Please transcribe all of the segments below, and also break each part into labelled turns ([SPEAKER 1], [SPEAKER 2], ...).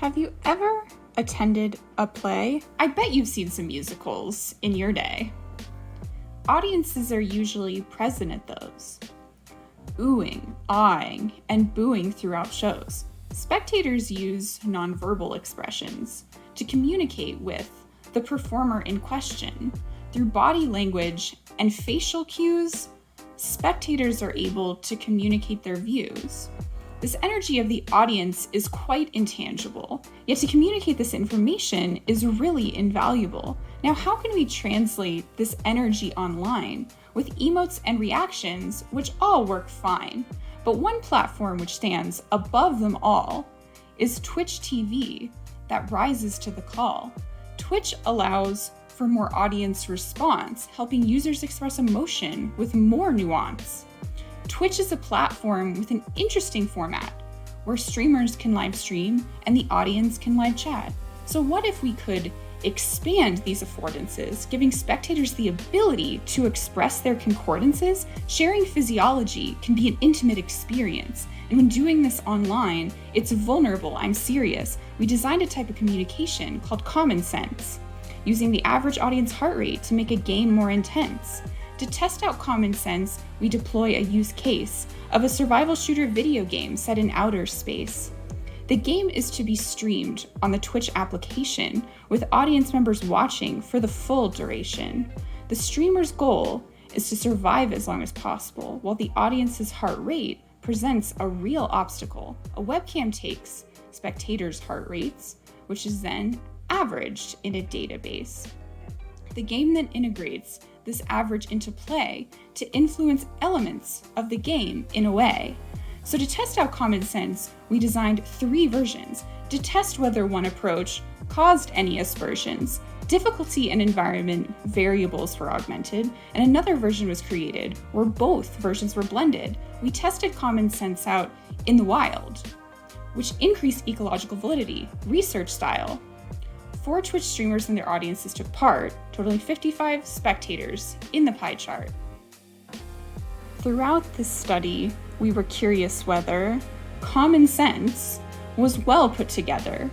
[SPEAKER 1] Have you ever attended a play? I bet you've seen some musicals in your day. Audiences are usually present at those, oohing, awing, and booing throughout shows. Spectators use nonverbal expressions to communicate with the performer in question. Through body language and facial cues, spectators are able to communicate their views. This energy of the audience is quite intangible, yet to communicate this information is really invaluable. Now, how can we translate this energy online with emotes and reactions, which all work fine? But one platform which stands above them all is Twitch TV that rises to the call. Twitch allows for more audience response, helping users express emotion with more nuance. Twitch is a platform with an interesting format where streamers can live stream and the audience can live chat. So what if we could expand these affordances, giving spectators the ability to express their concordances? Sharing physiology can be an intimate experience. And when doing this online, it's vulnerable, I'm serious. We designed a type of communication called common sense, using the average audience heart rate to make a game more intense. To test out common sense, we deploy a use case of a survival shooter video game set in outer space. The game is to be streamed on the Twitch application, with audience members watching for the full duration. The streamer's goal is to survive as long as possible, while the audience's heart rate presents a real obstacle. A webcam takes spectators' heart rates, which is then averaged in a database. The game then integrates this average into play to influence elements of the game in a way. So to test out common sense, we designed 3 versions to test whether one approach caused any aspersions. Difficulty and environment variables were augmented, and another version was created where both versions were blended. We tested common sense out in the wild, which increased ecological validity, research style. 4 Twitch streamers and their audiences took part, totaling 55 spectators in the pie chart. Throughout this study, we were curious whether common sense was well put together.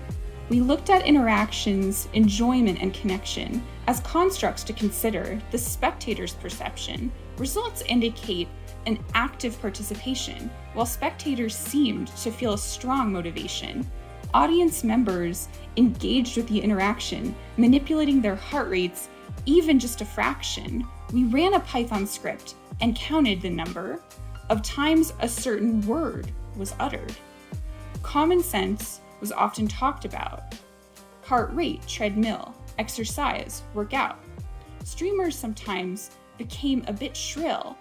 [SPEAKER 1] We looked at interactions, enjoyment, and connection as constructs to consider the spectator's perception. Results indicate an active participation, while spectators seemed to feel a strong motivation. Audience members engaged with the interaction, manipulating their heart rates even just a fraction. We ran a Python script and counted the number of times a certain word was uttered. Common sense was often talked about. Heart rate, treadmill, exercise, workout. Streamers sometimes became a bit shrill,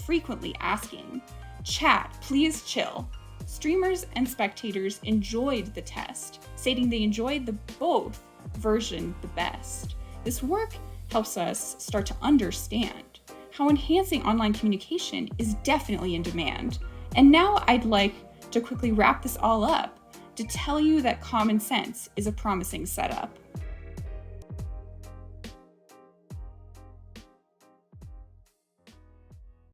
[SPEAKER 1] frequently asking, "Chat, please chill." Streamers and spectators enjoyed the test, stating they enjoyed the both version the best. This work helps us start to understand how enhancing online communication is definitely in demand. And now I'd like to quickly wrap this all up to tell you that common sense is a promising setup.